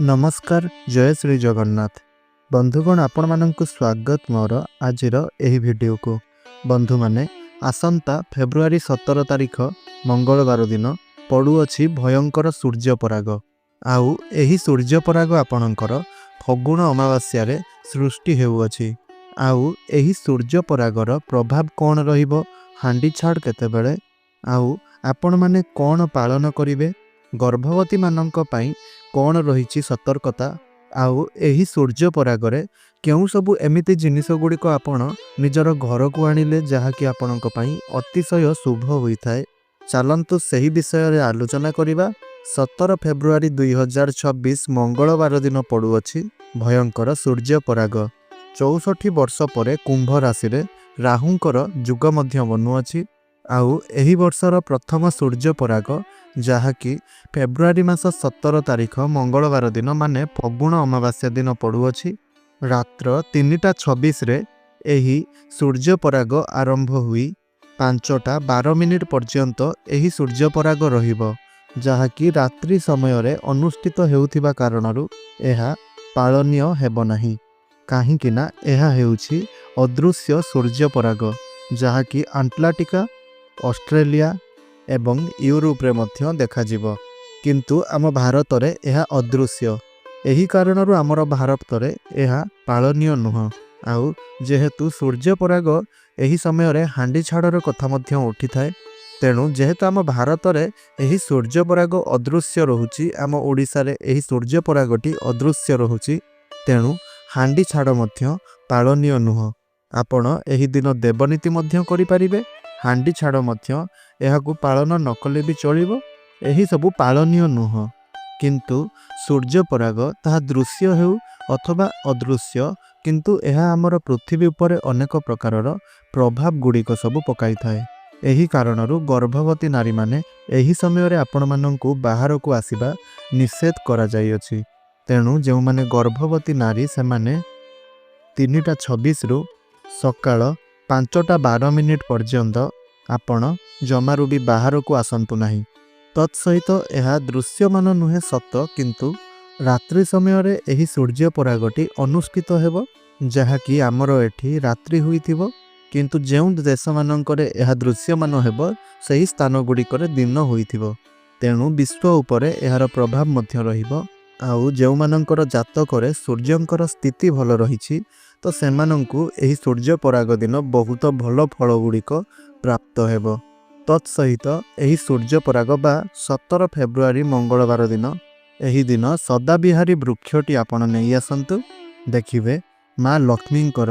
नमस्कार जय श्री जगन्नाथ बंधुगण आपण मानक स्वागत मोर आजिर एही वीडियो को बंधु माने आसंता फेब्रुआरी 17 तारिख मंगलवार दिन पड़ुअछि भयंकर सूर्यपराग आउ एही सूर्यपराग आपणकर फगुण अमावास्या रे सृष्टि हेउअछि आउ एही सूर्यपरागर प्रभाव कौन रहिबो हांडी छाड़ केतेबेले आउ आपण माने कौन पालन करिवे गर्भवती मानक पई कौन रही सतर्कता आउ एही सूर्यपरागरे केउ सबु एमिति जिनिस गुड़िक आपण निजर घर को आनिले जहाँकि आपणक पई अतिशय शुभ होइथाए। चलंतु सही विषय रे आलोचना करिबा। 17 फेब्रुआरी 2026 मंगलवार दिन पड़ुअछि भयंकर सूर्यपराग। 64 वर्ष परे कुंभ राशि रे राहुंकर जुग मध्य बनुअछि आउ एही वर्षर प्रथम सूर्यपराग जहाँकि फेब्रुआरी मास 17 तारिख मंगलवार दिन माने फगुण अमावास्या दिन पड़ुअछि। रात्र 3:26 रे एही सूर्यपराग आरंभ हुई 5:12 पर्यंत एही सूर्यपराग रहिबो जहाँकि रात्रि समय रे अनुष्ठित हेउथिबा कारणरु एहा पालनीय हेबो नाही काहींकि ना एहा हेउछि अदृश्य सूर्यपराग जहाँकि आंटार्कटिका ऑस्ट्रेलिया एवं यूरोप रे मध्य देखा जिवो किंतु आम भारत रे एहा अदृश्य एही कारणरु आमर भारत रे एहा पालनीय नुह आउ जेहेतु सूर्यपराग एही समय रे हांडी छाड़र कथा मध्य उठी थाए तेणु जेहेतु आम भारत रे एही सूर्यपराग अदृश्य रहुछि आम ओडिसा रे एही सूर्यपरागटी अदृश्य रहुछि तेणु हांडी छाड़ मध्य पालनीय नुह। आपण एही दिन देवनीति मध्य करि परिबे हांडी छाड़ मध्य एहाकु पालन न कले भी चलिबो एही सबु पालनीय नुह किंतु सूर्यपराग ताहा दृश्य हेउ अथवा अदृश्य किंतु एहा हमर पृथ्वी उपरे अनेक प्रकारर प्रभाव गुड़िक सबु पकाई थाए। एही कारणरु गर्भवती नारी माने एही समय रे आपण माननकु बाहर को आसीबा निषेध करा जाई अछि तेणु जेउ माने गर्भवती नारी से माने 3:26 रु सकाळ 5:12 पर्यंत आपण जमारू भी बाहर को आसंतु नहीं। तत्सहित यह दृश्यमान नुहे सत किंतु रात्रि समय रे एही सूर्यपरागटी अनुष्ठित हेबो जहाँकि आमर एठी रात्रि हुईथिबो किंतु जेउ देश मानकरे यह दृश्यमान हेबो सही स्थान गुड़िकरे दिन होईथिबो तेणु विश्व उपरे एहार प्रभाव मध्य रहिबो आउ जेउ मानकर जातकरे सूर्यंकर स्थिति भल रहिछि तो सेमानंकु एही सूर्यपराग दिन बहुत भल फल गुड़िक प्राप्त हेबो। तत्सहित एही सूर्यपराग बा 17 फेब्रुआरी मंगलवार दिन एही दिन सदाबिहारी वृक्षटी आपण नहीं आसंतु देखिबे माँ लक्ष्मींकर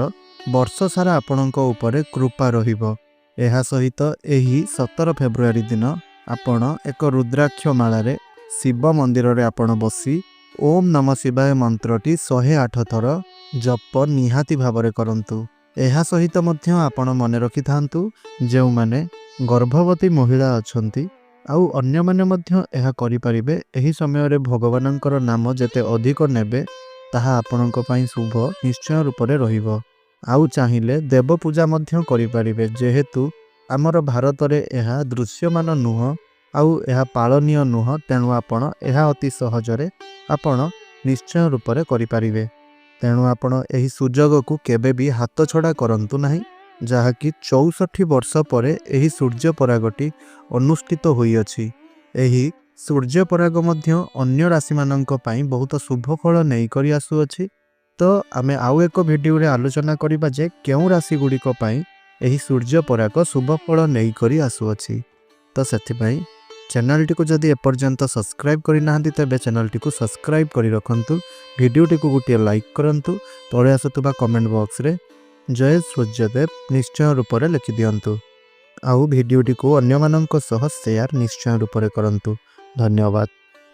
वर्ष सारा आपणक उपरे कृपा रहिबो। एहा सहित एही 17 फेब्रुआरी दिन आपण एक रुद्राक्ष मालारे शिव मंदिर रे आपण बसी ओम नमः शिवाय मंत्रटी 108 थर जप निहाती भावरे करंतु। एहा सहित मध्य आपण मने रखि थांतु जेउ माने गर्भवती महिला अछंती आउ अन्य माने मध्य एहा करि परिबे एही समय रे भगवानंकर नाम जेते अधिक नेबे ताहा आपणक पई शुभ निश्चय रूप रे रहिबो। आउ चाहिले देव पूजा मध्य करि परिबे जेहेतु आमर भारत रे एहा दृश्यमान नुह आउ एहा पालनीय नुह तेणु आपण एहा अति सहज रे आपण निश्चय रूप रे करि परिबे तेणु आपण एही सुजोग को केबे भी हाथ छड़ा करंतु नाही जहाँकि 64 वर्ष परे एही सूर्यपरागटी अनुष्ठित होई अछि। एही सूर्यपराग मध्य अन्य राशि माननक पई बहुत शुभ फल नै करि आसु अछि तो आमे आउ एक वीडियो रे आलोचना करिबा जे केउ राशि गुड़िक पई एही सूर्यपराग शुभ फल नै करि आसु अछि। तो सेथि पई चैनल टी को जदि एपर्यंत सब्सक्राइब करि नाहंती तेबे चैनल टी को सब्सक्राइब करि रखंतु वीडियो टी को गुटिया लाइक करंतु तळे आसुतबा कमेंट बॉक्स रे जय सूर्यदेव निश्चय रूप रे लिखि दियंतु आउ वीडियो टी को अन्य माननक सह शेयर निश्चय रूप रे करंतु। धन्यवाद।